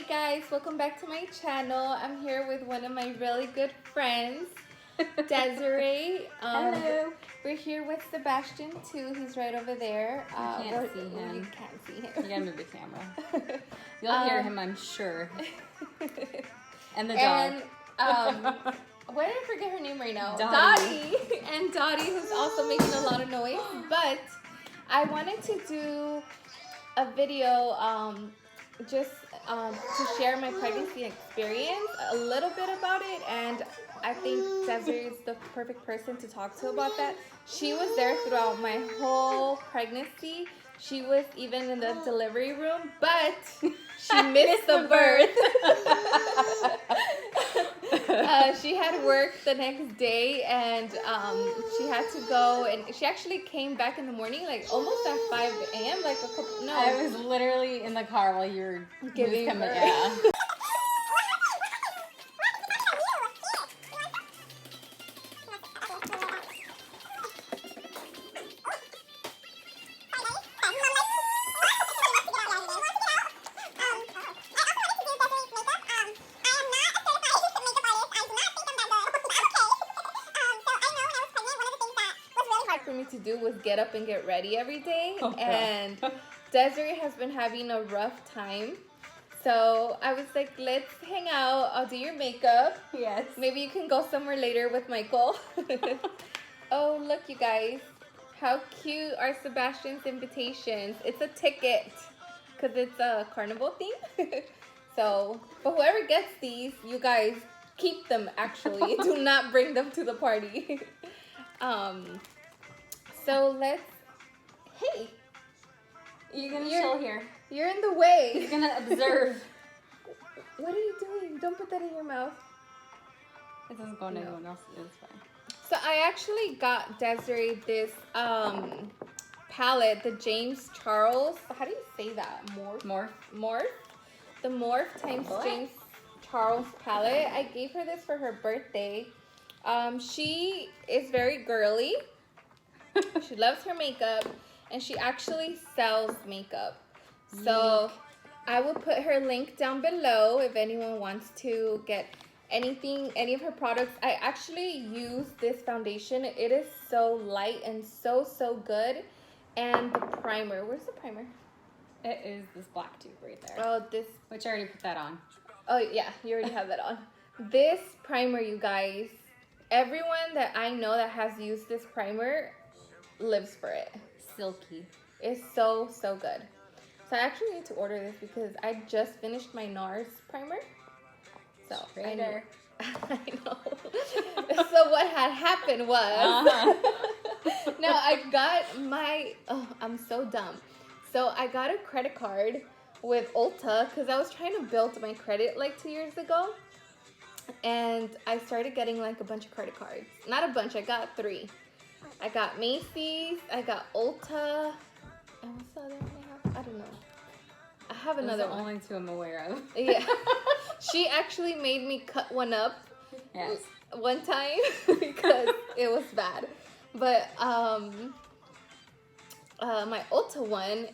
guys, welcome back to my channel. I'm here with one of my really good friends, Desiree. Hello. We're here with Sebastian too. He's right over there. You can't see him. You can't see him. You gotta move the camera. You'll hear him, I'm sure. And the dog. And why did I forget her name right now? Dottie. And Dottie, who's also making a lot of noise. But I wanted to do a video just to share my pregnancy experience, a little bit about it, and I think Desiree is the perfect person to talk to about that. She was there throughout my whole pregnancy. She was even in the delivery room, but she missed the birth. She had work the next day, and she had to go, and she actually came back in the morning, like almost at 5 a.m. Like a couple. No, I was literally in the car while you were giving coming. birth. Yeah. For me to do was get up and get ready every day, Oh, and Desiree has been having a rough time, so I was like, let's hang out. I'll do your makeup. Yes. Maybe you can go somewhere later with Michael. Oh, look, you guys, how cute are Sebastian's invitations. It's a ticket because it's a carnival theme. So, but whoever gets these, you guys keep them. Actually, do not bring them to the party. So let's. Hey, You're gonna You're- chill here. you're in the way. You're gonna observe. What are you doing? Don't put that in your mouth. It doesn't go to anyone else. It's fine. So I actually got Desiree this palette, the James Charles. How do you say that? Morph. The Morph times What? James Charles palette. I gave her this for her birthday. She is very girly. She loves her makeup, and she actually sells makeup. So I will put her link down below if anyone wants to get any of her products. I actually use this foundation. It is so light and so good. And the primer, where's the primer? It is this black tube right there. Oh, this. Which I already put that on. Oh yeah, you already have that on. This primer, you guys, everyone that I know that has used this primer lives for it. Silky. It's so good. So I actually need to order this because I just finished my NARS primer. So Traitor. I know. So what had happened was, no, I got I'm so dumb. So I got a credit card with Ulta because I was trying to build my credit like 2 years ago. And I started getting like a bunch of credit cards. Not a bunch, I got 3. I got Macy's, I got Ulta, and what's the other one I have? I don't know. I have another Those are one. only two I'm aware of. Yeah. She actually made me cut one up Yes. one time because it was bad. But my Ulta one,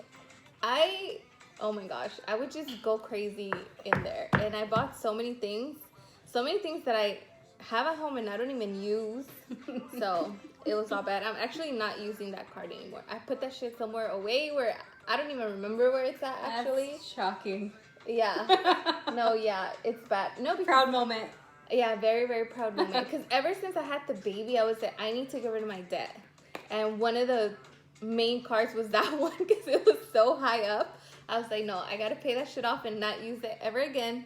oh my gosh, I would just go crazy in there. And I bought so many things that I have at home and I don't even use. So it was all bad. I'm actually not using that card anymore. I put that shit somewhere away where I don't even remember where it's at actually. That's shocking. Yeah. No, yeah, it's bad. No, because Proud moment. yeah, very proud moment. Because ever since I had the baby, I was like, I need to get rid of my debt. And one of the main cards was that one because it was so high up. I was like, no, I got to pay that shit off and not use it ever again.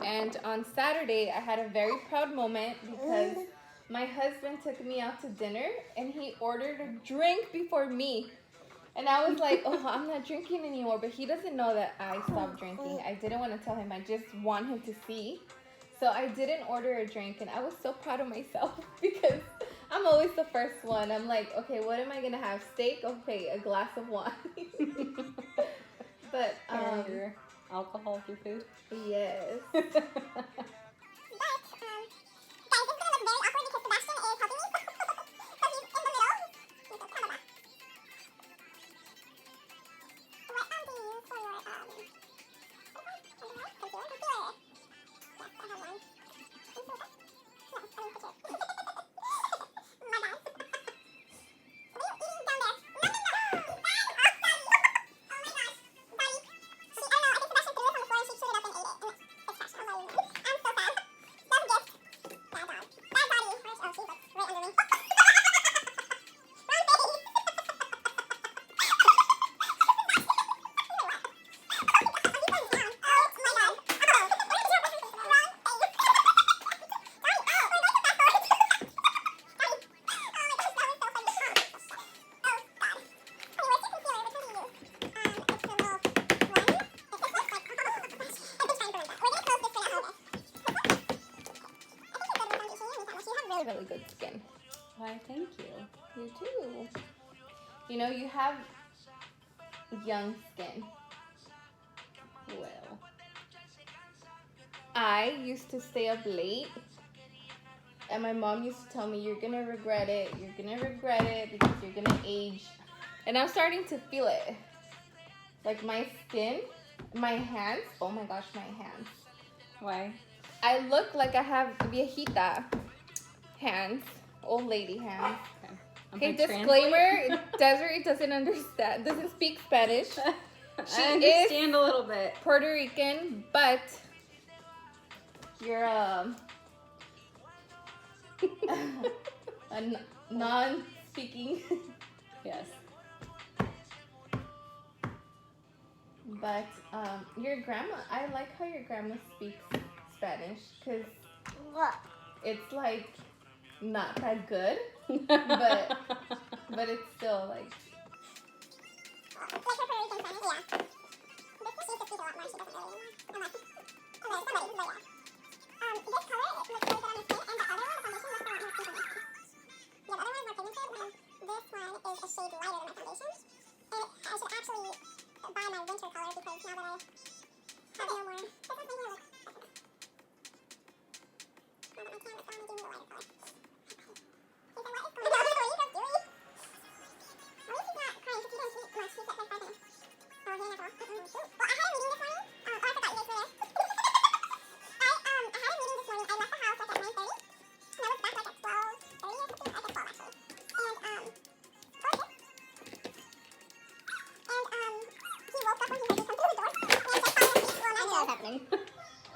And on Saturday, I had a very proud moment because my husband took me out to dinner and he ordered a drink before me. And I was like, oh, I'm not drinking anymore. But he doesn't know that I stopped drinking. I didn't want to tell him. I just want him to see. So I didn't order a drink, and I was so proud of myself because I'm always the first one. I'm like, okay, what am I gonna have? Steak? Okay, a glass of wine. But your alcohol through food. yes. Really good skin. Why, thank you. You too. You know, you have young skin. Well. I used to stay up late, and my mom used to tell me, you're gonna regret it. You're gonna regret it because you're gonna age. And I'm starting to feel it. Like my skin, my hands. Oh my gosh, my hands. Why? I look like I have viejita hands, old lady hands. Okay, disclaimer, Desiree doesn't speak Spanish. She I understand a little bit. Puerto Rican, but you're a non-speaking. Yes. But your grandma, I like how your grandma speaks Spanish because it's like not that good, but it's still like.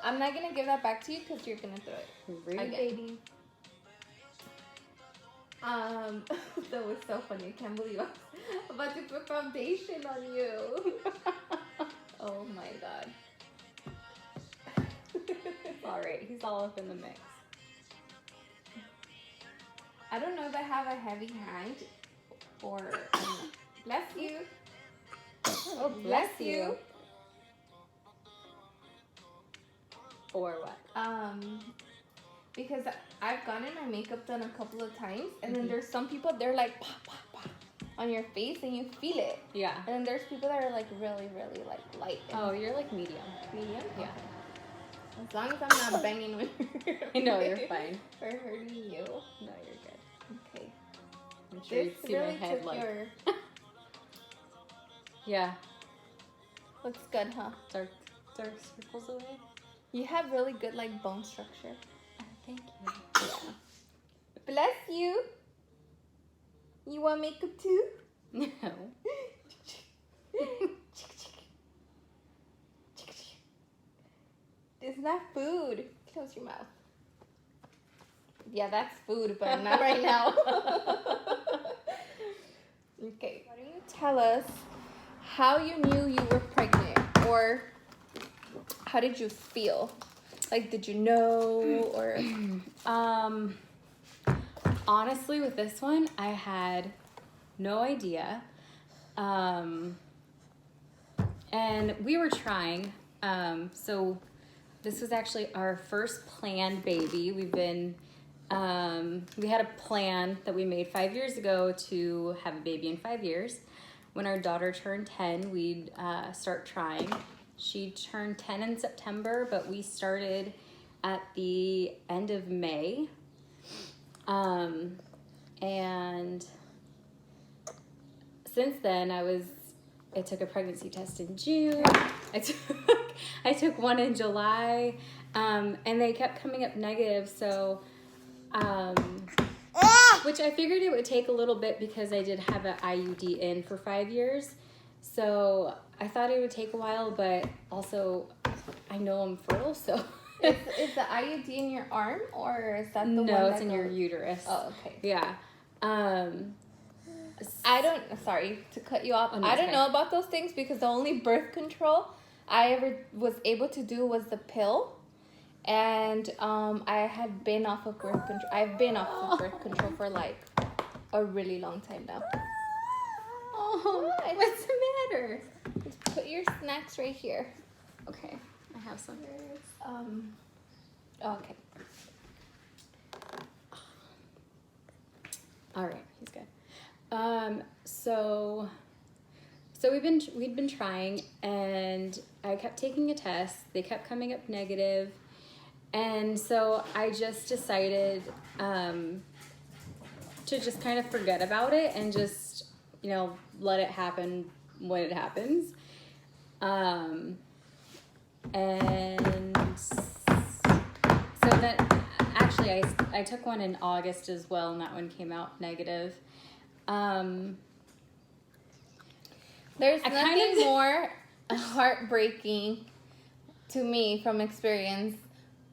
I'm not gonna give that back to you because you're gonna throw it. Rude. Again. That was so funny. I can't believe I was about to put foundation on you. Oh my god. Alright, he's all up in the mix. I don't know if I have a heavy hand or bless you. Oh, bless you. Or what? Because I've gotten my makeup done a couple of times, and then there's some people, they're like pop, pop, pop on your face, and you feel it. Yeah. And then there's people that are like really, really like light. Oh, you're like medium. Medium? Yeah. As long as I'm not banging with I know, you're fine. Or hurting you. No, you're good. Okay. I'm sure you see my head like. Yeah. Looks good, huh? Dark circles away. You have really good like bone structure. Thank you. Yeah. Bless you. You want makeup too? No. It's not food. Close your mouth. Yeah, that's food, but not right now. Okay. Why don't you tell us how you knew you were pregnant, or how did you feel? Like, did you know, or? Honestly, with this one, I had no idea. And we were trying. So this was actually our first planned baby. We've been, we had a plan that we made 5 years ago to have a baby in 5 years. When our daughter turned 10, we'd start trying. She turned 10 in September, but we started at the end of May. And since then, I took a pregnancy test in June. I took one in July, and they kept coming up negative. So, which I figured it would take a little bit because I did have an IUD in for 5 years. So I thought it would take a while, but also I know I'm fertile, so. Is the IUD in your arm, or is that the one? No, it's in your uterus. Oh, okay. Yeah. Sorry to cut you off. Oh, no, I don't okay. know about those things because the only birth control I ever was able to do was the pill. And I had been off of birth control. I've been off of birth control for like a really long time now. Oh, What? what's the matter? Just put your snacks right here. Okay, I have some. Okay. All right, he's good. So we'd been trying, and I kept taking a test. They kept coming up negative, and so I just decided to just kind of forget about it and just let it happen when it happens. And so then actually I took one in August as well, and that one came out negative. There's nothing more heartbreaking to me from experience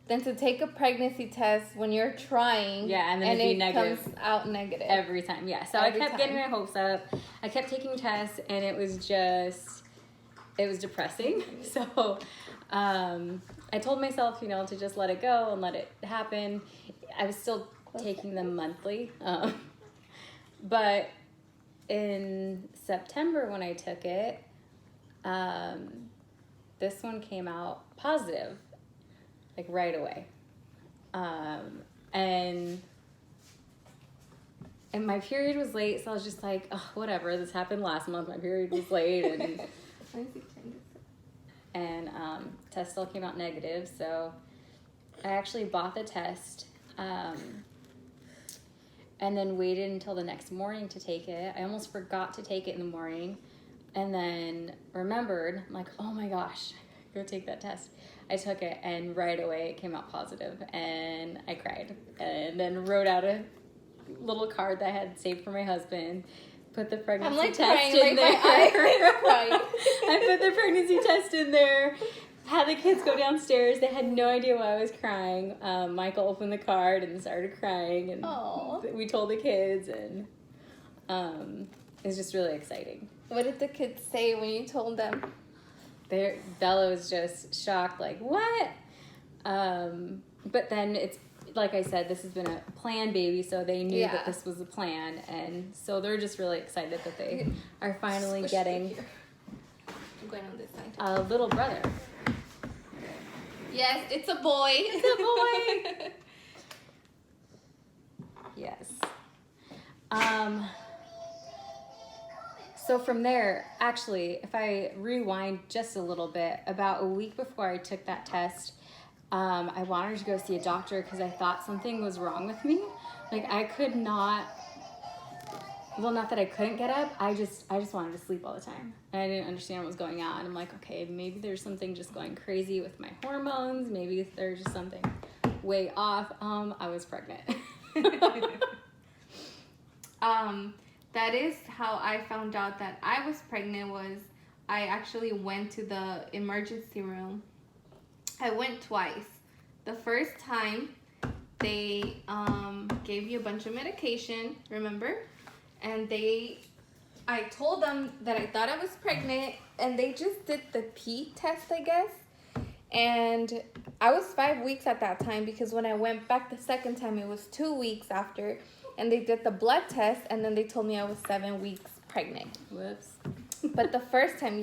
than to take a pregnancy test when you're trying. Yeah, and then it'd be negative. Comes out negative. Every time, yeah. So I kept getting my hopes up. I kept taking tests, and it was depressing. So I told myself, to just let it go and let it happen. I was still taking them monthly. But in September when I took it, this one came out positive, like right away. And my period was late, so I was just like, oh, whatever, this happened last month, my period was late, and test still came out negative, so I actually bought the test, and then waited until the next morning to take it. I almost forgot to take it in the morning, and then remembered, I'm like, oh my gosh, go take that test. I took it, and right away it came out positive, and I cried, and then wrote out a little card that I had saved for my husband, put the pregnancy test in there. I put the pregnancy test in there, had the kids go downstairs. They had no idea why I was crying. Michael opened the card and started crying, and we told the kids, and it was just really exciting. What did the kids say when you told them? Bella was just shocked, like, what? But then it's, like I said, this has been a planned baby, so they knew that this was a plan, and so they're just really excited that they are finally getting I'm going on this side. A little brother. Yes, it's a boy. It's a boy. Yes. So from there, actually, if I rewind just a little bit, about a week before I took that test, I wanted to go see a doctor because I thought something was wrong with me. Like, I could not, well, not that I couldn't get up, I just wanted to sleep all the time. And I didn't understand what was going on. I'm like, okay, maybe there's something just going crazy with my hormones. Maybe there's just something way off. I was pregnant. That is how I found out that I was pregnant. Was I actually went to the emergency room. I went twice. The first time, they gave you a bunch of medication, remember? And I told them that I thought I was pregnant, and they just did the pee test, I guess. And I was 5 weeks at that time, because when I went back the second time, it was 2 weeks after. And they did the blood test, and then they told me I was 7 weeks pregnant. Whoops. But the first time,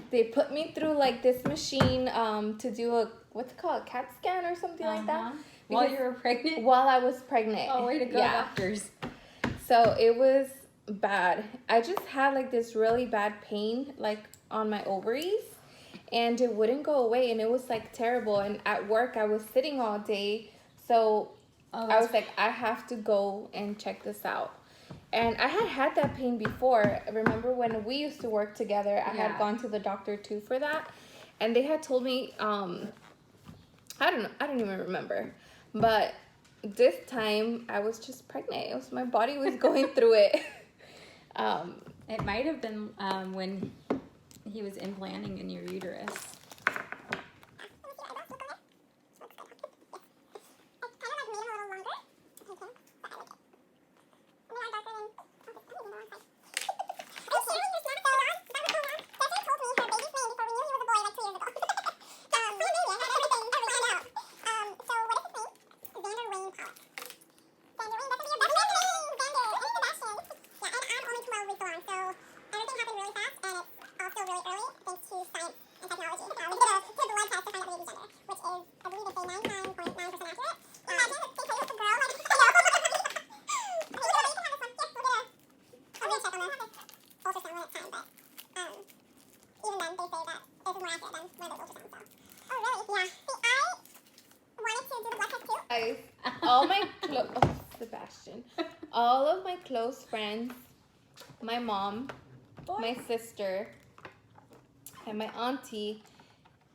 they put me through like this machine to do what's it called, CAT scan or something like that. While you were pregnant? While I was pregnant. Oh, way to go, yeah. doctors. So it was bad. I just had like this really bad pain like on my ovaries, and it wouldn't go away, and it was like terrible. And at work I was sitting all day, so I was like, I have to go and check this out. And I had that pain before. Remember when we used to work together, I had gone to the doctor too for that, and they had told me I don't know, I don't even remember, but this time I was just pregnant. It was, my body was going through it. It might have been when he was implanting in your uterus. All of my close friends, my mom, my sister, and my auntie,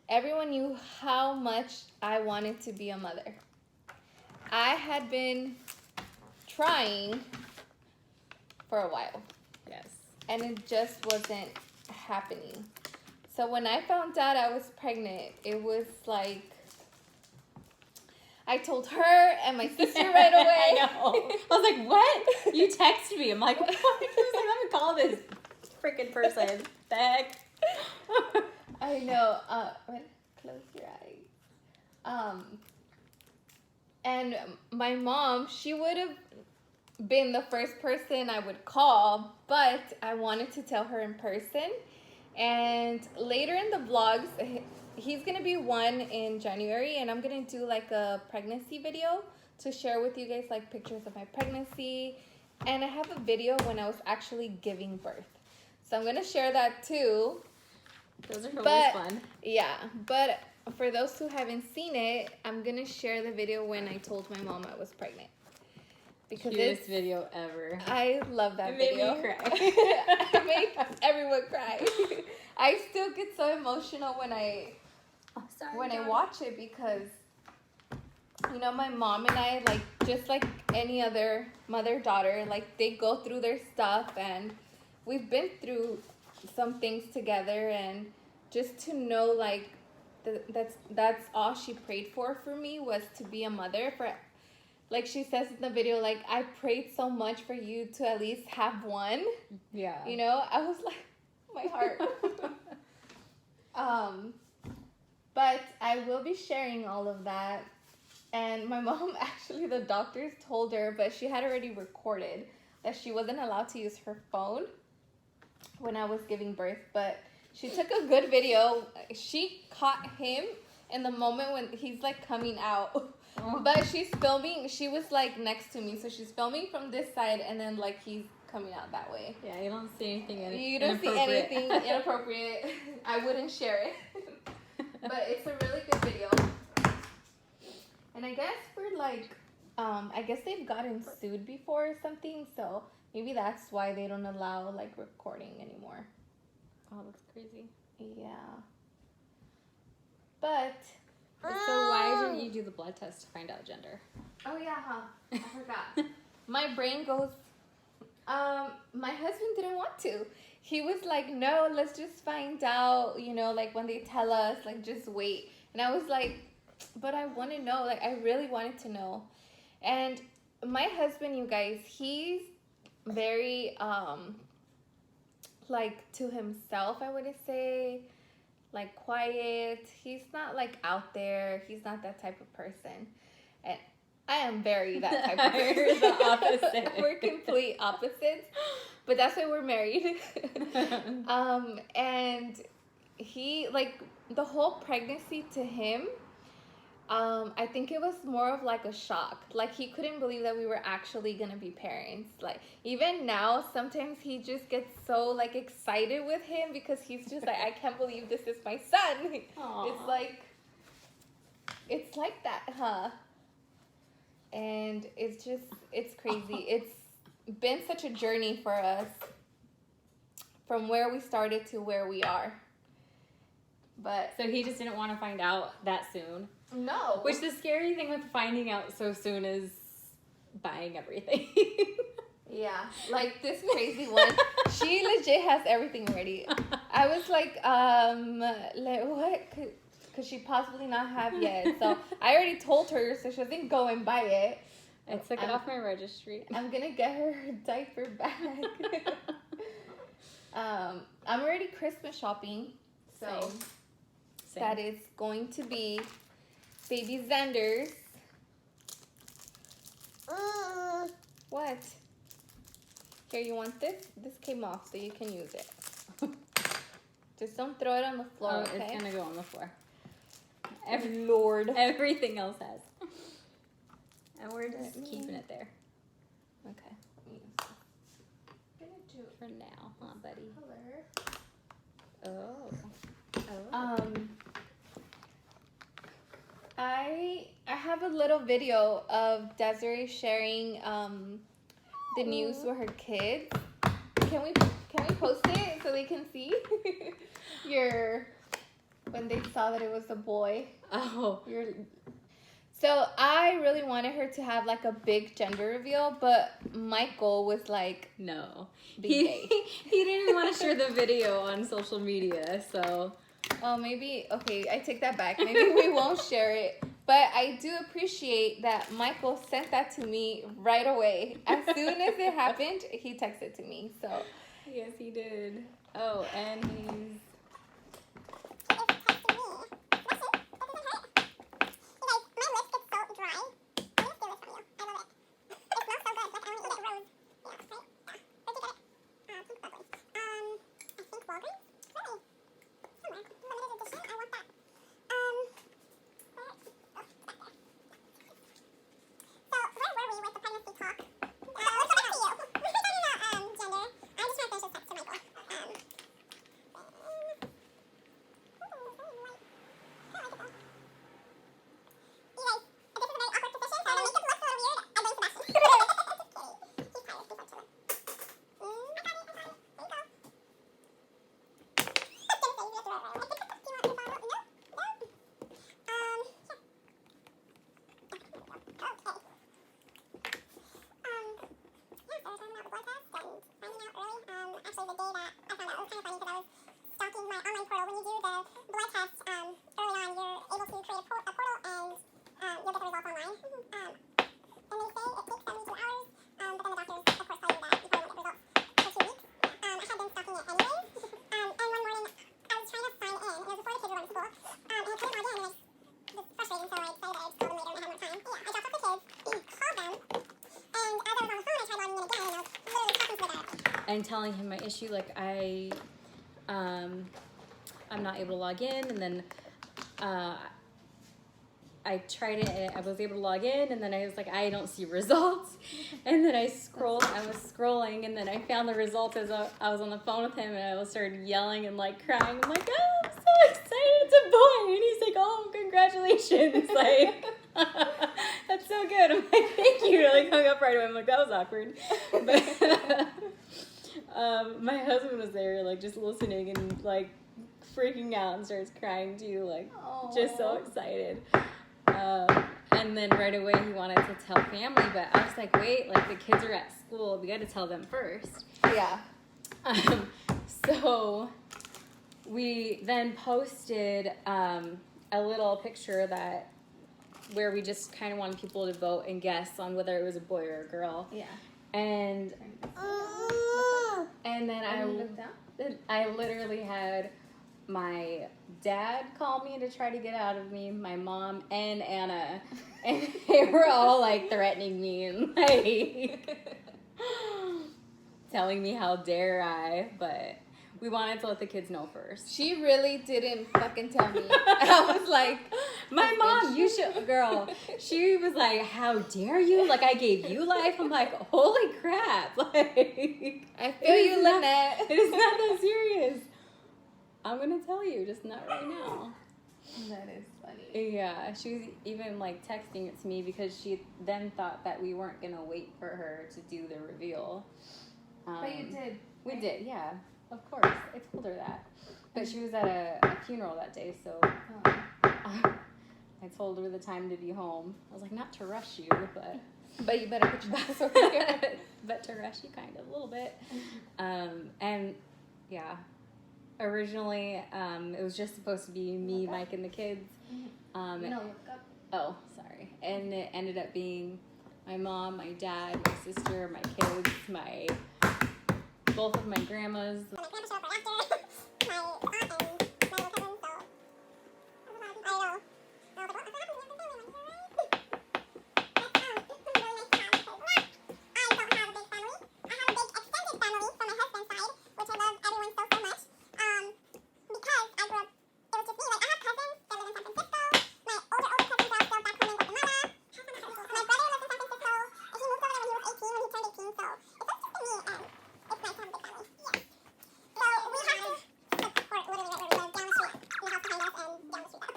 everyone knew how much I wanted to be a mother. I had been trying for a while. Yes. And it just wasn't happening. So when I found out I was pregnant, it was like, I told her and my sister right away. I know. I was like, what? You text me. I'm like, what? I was like, let me call this freaking person. The heck? I know. Close your eyes. And my mom, she would have been the first person I would call, but I wanted to tell her in person. And later in the vlogs, he's gonna be one in January, and I'm gonna do like a pregnancy video to share with you guys, like pictures of my pregnancy, and I have a video when I was actually giving birth, so I'm gonna share that too. Those are always fun. Yeah, but for those who haven't seen it, I'm gonna share the video when I told my mom I was pregnant, because cutest video ever. I love that video. Made me cry. I made everyone cry. I still get so emotional when I watch it, because you know, my mom and I, like, just like any other mother-daughter, like, they go through their stuff, and we've been through some things together, and just to know, like, that's all she prayed for me, was to be a mother. For, like she says in the video, like, I prayed so much for you to at least have one. Yeah. You know, I was like, my heart. But I will be sharing all of that. And my mom, actually, the doctors told her, but she had already recorded, that she wasn't allowed to use her phone when I was giving birth. But she took a good video. She caught him in the moment when he's, like, coming out. Oh. But she's filming. She was, like, next to me. So she's filming from this side, and then, like, he's coming out that way. Yeah, you don't see anything inappropriate. You don't see anything inappropriate. I wouldn't share it. But it's a really good video. And I guess for, like, I guess they've gotten sued before or something, so maybe that's why they don't allow, like, recording anymore. Oh, that's crazy. Yeah. But... So why didn't you do the blood test to find out gender? Oh, yeah, huh? I forgot. My brain goes... my husband didn't want to. He was like, no, let's just find out, you know, like, when they tell us, like, just wait. And I was like, but I want to know. Like, I really wanted to know. And my husband, you guys, he's very, like, to himself, I would say. Like, quiet. He's not, like, out there. He's not that type of person. And I am very that type of person. You're the opposite. We're complete opposites. But that's why we're married. And he, like, the whole pregnancy to him I think it was more of like a shock. Like he couldn't believe that we were actually gonna be parents. Like even now, sometimes he just gets so like excited with him because he's just like, I can't believe this is my son. Aw. It's like that, huh? And it's crazy. It's been such a journey for us from where we started to where we are. But So he just didn't want to find out that soon. no. Which the scary thing with finding out so soon is buying everything. Yeah, like this crazy one. She legit has everything ready. I was like what could she possibly not have yet? So I already told her, so she doesn't go and buy it. I took it off my registry. I'm gonna get her diaper back. I'm already Christmas shopping, so Same. that is going to be baby Xander's. What? Here, you want this? This came off, so you can use it. Just don't throw it on the floor, okay? It's gonna go on the floor. Lord. Everything else has. And we're just keeping it there. Okay. Let me use this. For now, huh, buddy? Color. Oh. I have a little video of Desiree sharing the news with her kids. Can we post it so they can see when they saw that it was a boy? Oh. So I really wanted her to have like a big gender reveal, but Michael was like, No. He He didn't want to share the video on social media, so. oh, maybe, okay, I take that back. Maybe we won't share it. But I do appreciate that Michael sent that to me right away. As soon as it happened, he texted to me. So Yes, he did. Oh, and he's. And telling him my issue, like I'm not able to log in, and then I tried it and I was able to log in, and then I was like, I don't see results. And then I was scrolling, and then I found the results as I was on the phone with him, and I started yelling and like crying. I'm like, oh, I'm so excited, it's a boy. And he's like, oh, congratulations. Like, that's so good. I'm like, thank you. I like hung up right away. I'm like, that was awkward. But my husband was there, like just listening and like freaking out and starts crying too, like just so excited. And then right away he wanted to tell family, but I was like, wait, like the kids are at school, we got to tell them first. yeah. So we then posted a little picture where we just kind of wanted people to vote and guess on whether it was a boy or a girl. Yeah. And then I literally had my dad call me to try to get out of me, my mom and Anna, and they were all like threatening me and like telling me how dare I, but we wanted to let the kids know first. She really didn't fucking tell me. I was like, my mom, you should, girl. She was like, how dare you? Like, I gave you life. I'm like, holy crap. Like, I feel you, Lynette. It is not that serious. I'm going to tell you, just not right now. That is funny. Yeah, she was even like texting it to me because she then thought that we weren't going to wait for her to do the reveal. But you did. We did, yeah. Of course. I told her that. But she was at a funeral that day, so I told her the time to be home. I was like, not to rush you, but... But you better put your back over here. But to rush you kind of, a little bit. And, yeah. Originally, it was just supposed to be me, Mike, and the kids. No, look up. Oh, sorry. And it ended up being my mom, my dad, my sister, my kids, both of my grandmas. My grandma showed up right after. My aunt and my little cousin, so. I know. I was like, what happened to the other family? I'm like, alright. It's really nice to have because I don't have a big family. I have a big extended family from my husband's side, which I love everyone so much. Because I grew up, it was just me. Like, I have cousins that live in San Francisco. My older cousins are still back home in Guatemala. My brother lives in San Francisco, and he moved over there when he was 18, when he turned 18, so it's just me, and it's nice to have a big family. Yes. So we have to support literally right where we live, down the street, in the house behind us, and down the street.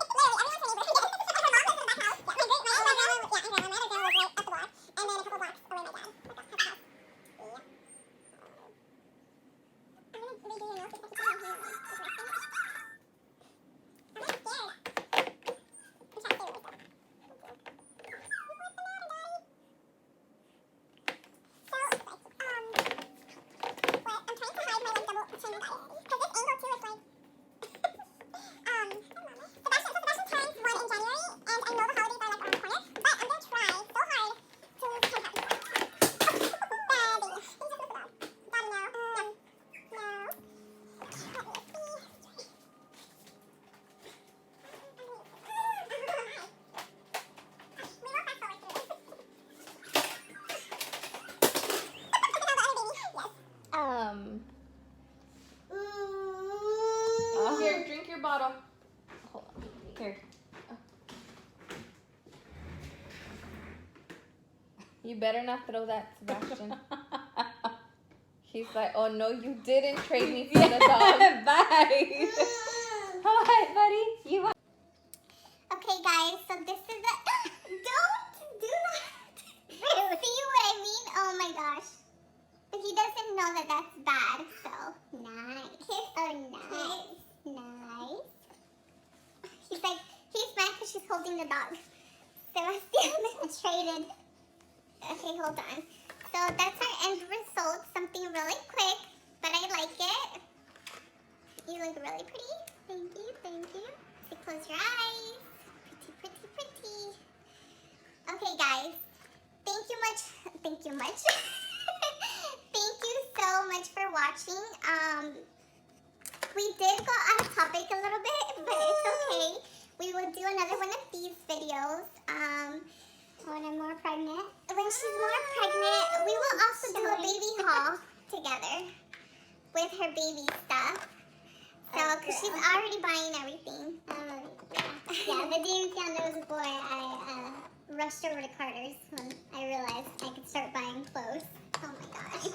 Literally, everyone's our neighbors. Like, my mom lives in the back house. My grandma lives right up the block, and then a couple blocks away my dad. Like, has a house. Yeah. I'm gonna redo your nails because it's in my hand. It's resting. I'm not scared. I'm trying to stay with myself. I'm trying to hide my like double chin, guys, because this angle too is like, Sebastian turns 1 in January, and I know the holidays are like around the corner, but I'm gonna try so hard to lose 10 pounds. Daddy, no. We will fast forward through this. Yes. Here, drink your bottle. Hold on. Here. You better not throw that, Sebastian. He's like, oh no, you didn't trade me for the dog. Bye. All right, buddy. You Okay, guys, so this is a... Don't do that. See what I mean? Oh my gosh. But he doesn't know that that's bad, so nice. Oh, nice. Nice. He's like, he's mad because she's holding the dog. Sebastian traded. Okay, hold on. So that's our end result. Something really quick, but I like it. You look really pretty. Thank you, thank you. So close your eyes. Pretty, pretty, pretty. Okay, guys. Thank you much. Thank you much. Thank you so much for watching. We did go on topic a little bit, but it's okay. We will do another one of these videos. When I'm more pregnant. When she's more pregnant, we will also do a baby haul together with her baby stuff. So, because she's already buying everything. Yeah, the day we found out it was a boy, I rushed over to Carter's when I realized I could start buying clothes. Oh my gosh.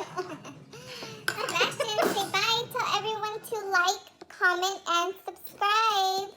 Sebastian, say bye. Tell everyone to like, comment, and subscribe.